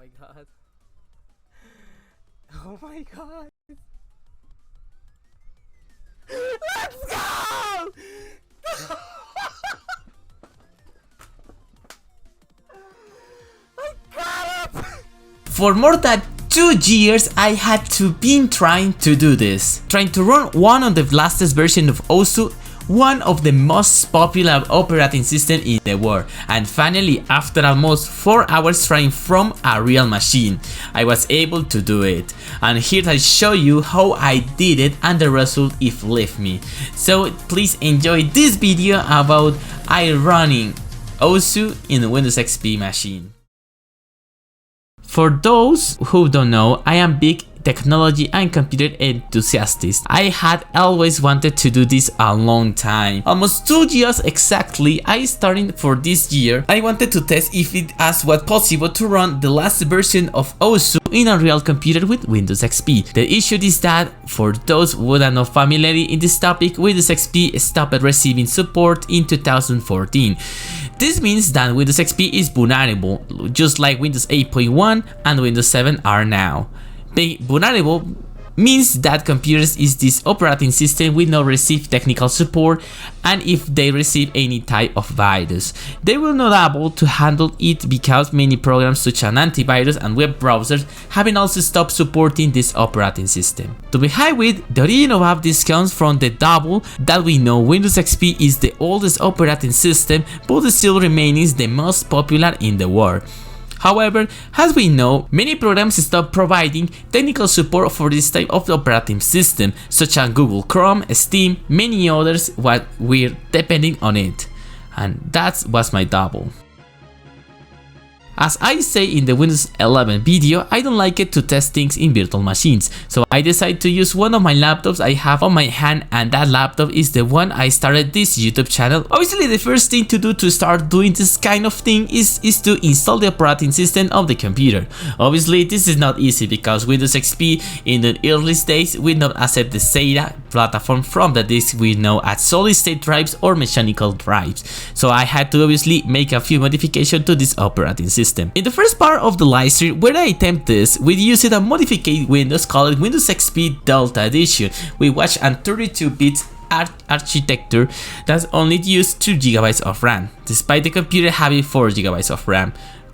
my god. Oh my god. Let's go! I got it! For more than 2 years I had to been trying to do this. Trying to run one of the latest version of OSU, one of the most popular operating system in the world, and finally after almost 4 hours trying from a real machine, I was able to do it. And here I show you how I did it and the result it left me. So please enjoy this video about I running OSU in the Windows XP machine. For those who don't know, I am big technology and computer enthusiast. I had always wanted to do this a long time. Almost 2 years exactly, I started for this year. I wanted to test if it was possible to run the last version of OSU in a real computer with Windows XP. The issue is that for those who are not familiar in this topic, Windows XP stopped receiving support in 2014. This means that Windows XP is vulnerable, just like Windows 8.1 and Windows 7 are now. Being vulnerable means that computers is this operating system will not receive technical support, and if they receive any type of virus, they will not able to handle it because many programs such as antivirus and web browsers have also stopped supporting this operating system. To begin with, the origin of this comes from the double that we know Windows XP is the oldest operating system but still remains the most popular in the world. However, as we know, many programs stop providing technical support for this type of operating system, such as Google Chrome, Steam, many others what we're depending on it. And that was my double. As I say in the Windows 11 video, I don't like it to test things in virtual machines, so I decided to use one of my laptops I have on my hand, and that laptop is the one I started this YouTube channel. Obviously the first thing to do to start doing this kind of thing is to install the operating system of the computer. Obviously this is not easy because Windows XP in the earliest days will not accept the SATA platform from the disk we know as solid state drives or mechanical drives, so I had to obviously make a few modifications to this operating system. In the first part of the live stream where I attempt this, we used a modified Windows called Windows XP Delta Edition. We watched a 32-bit architecture that only used 2 GB of RAM, despite the computer having 4 GB of RAM.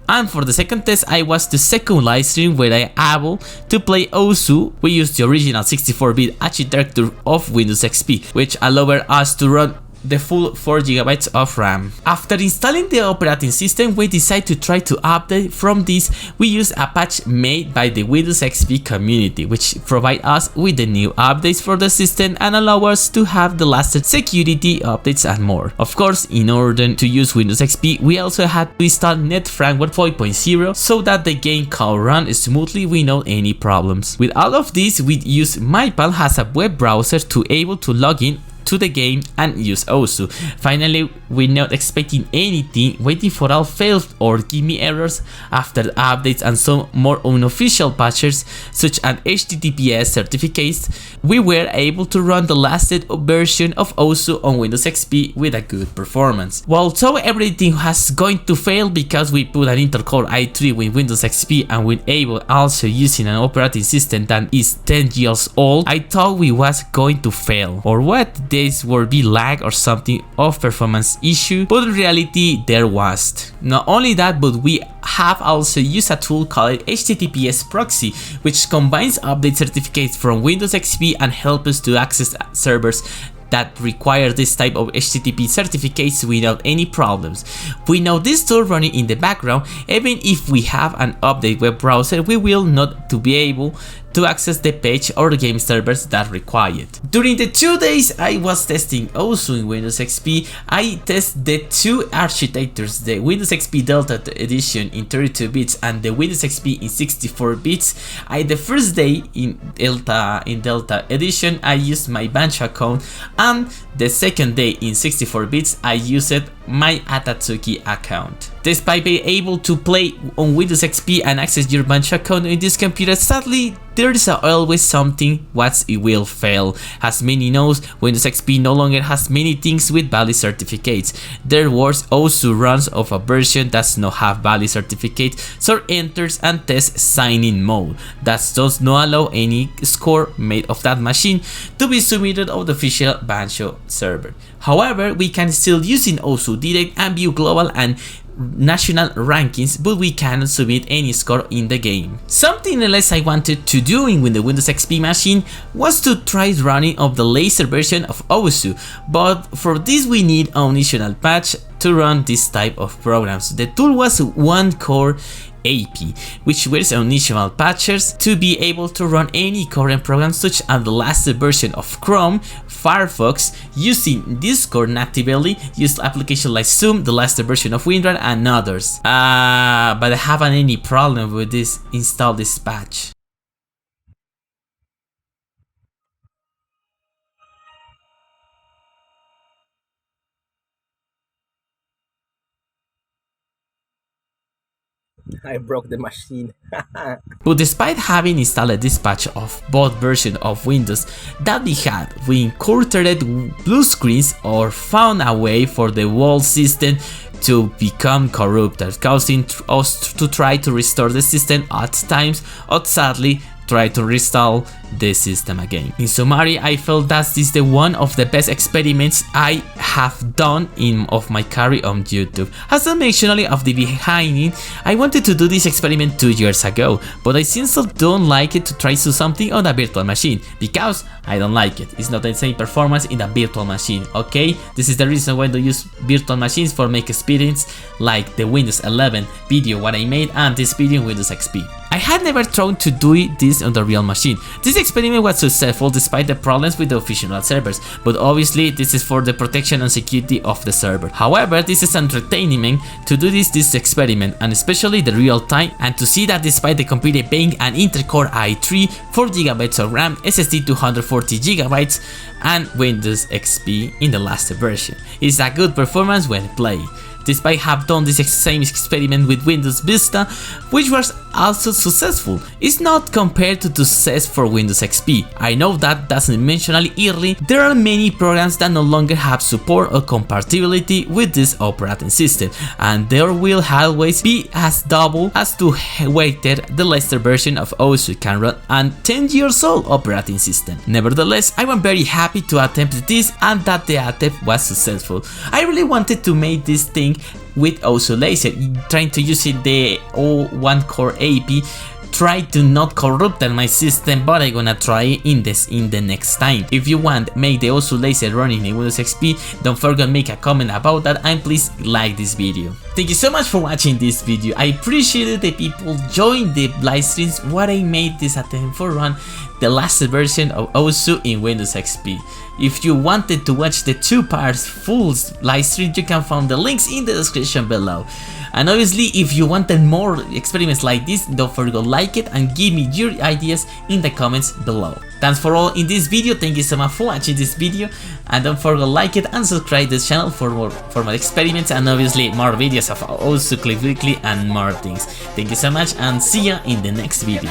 And for the second test, I was the second live stream where I able to play OSU. We used the original 64-bit architecture of Windows XP, which allowed us to run the full 4 GB of RAM. After installing the operating system, we decided to try to update. From this, we use a patch made by the Windows XP community, which provide us with the new updates for the system and allow us to have the latest security updates and more. Of course, in order to use Windows XP, we also had to install Net Framework 5.0 so that the game can run smoothly without any problems. With all of this, we use MyPal as a web browser to able to log in to the game and use OSU. Finally, we're not expecting anything, waiting for all fails or give me errors. After updates and some more unofficial patches such as HTTPS certificates, we were able to run the latest version of OSU on Windows XP with a good performance. Although everything was going to fail because we put an Intel Core i3 with Windows XP and we're able also using an operating system that is 10 years old, I thought we was going to fail or what this would be lag or something of performance issue, but in reality there was. Not only that, but we have also used a tool called HTTPS Proxy, which combines update certificates from Windows XP and helps us to access servers that require this type of HTTP certificates without any problems. We know this tool running in the background. Even if we have an update web browser, we will not to be able to access the page or the game servers that require it. During the 2 days I was testing OSU in Windows XP, I tested the 2 architectures, the Windows XP Delta Edition in 32 bits and the Windows XP in 64 bits. The first day in Delta Edition, I used my Banjo account and The second day in 64 bits I used my Atatsuki account. Despite being able to play on Windows XP and access your bunch account in this computer, sadly there is always something what it will fail. As many knows, Windows XP no longer has many things with valid certificates. There was also runs of a version does not have valid certificate, so enters and tests sign-in mode. That does not allow any score made of that machine to be submitted on the official Banjo server. However, we can still use in also direct and view global and national rankings, but we cannot submit any score in the game. Something else I wanted to do in the Windows XP machine was to try running of the laser version of OSU, but for this we need an additional patch to run this type of programs. The tool was one core AP, which was initial patches to be able to run any current program such as the last version of Chrome, Firefox, using this core natively, used application like Zoom, the last version of WinRAR and others. But I haven't any problem with this install this patch. I broke the machine. But despite having installed this patch of both versions of Windows that we had, we encountered blue screens or found a way for the whole system to become corrupted, causing us to try to restore the system at times, or sadly try to restore the system again. In summary, I felt that this is the one of the best experiments I have done of my career on YouTube. As I mentioned of the behind it, I wanted to do this experiment 2 years ago, but I simply don't like it to try to do something on a virtual machine, because I don't like it. It's not the same performance in a virtual machine, okay? This is the reason why I use virtual machines for make experience like the Windows 11 video what I made and this video in Windows XP. I had never tried to do this on the real machine. This experiment was successful despite the problems with the official servers, but obviously this is for the protection and security of the server. However, this is entertainment to do this experiment, and especially the real time, and to see that despite the computer being an Intel-Core i3, 4GB of RAM, SSD 240GB, and Windows XP in the last version, it's a good performance when playing. Despite have done this same experiment with Windows Vista, which was also successful, it's not compared to the success for Windows XP. I know that doesn't mention early, there are many programs that no longer have support or compatibility with this operating system, and there will always be as double as to waited the latest version of OSU can run a 10 years old operating system. Nevertheless, I was very happy to attempt this and that the attempt was successful. I really wanted to make this thing with OSU laser, trying to use it the one core AP, try to not corrupt my system, but I'm gonna try in the next time. If you want make the OSU laser running in Windows XP, don't forget make a comment about that, and please like this video. Thank you so much for watching this video. I appreciate the people join the live streams what I made this attempt for run the last version of OSU in Windows XP. If you wanted to watch the 2 parts full live stream, you can find the links in the description below. And obviously, if you wanted more experiments like this, don't forget to like it and give me your ideas in the comments below. Thanks for all in this video. Thank you so much for watching this video, and don't forget to like it and subscribe to the channel for more experiments, and obviously more videos of also Click Weekly and more things. Thank you so much, and see ya in the next video.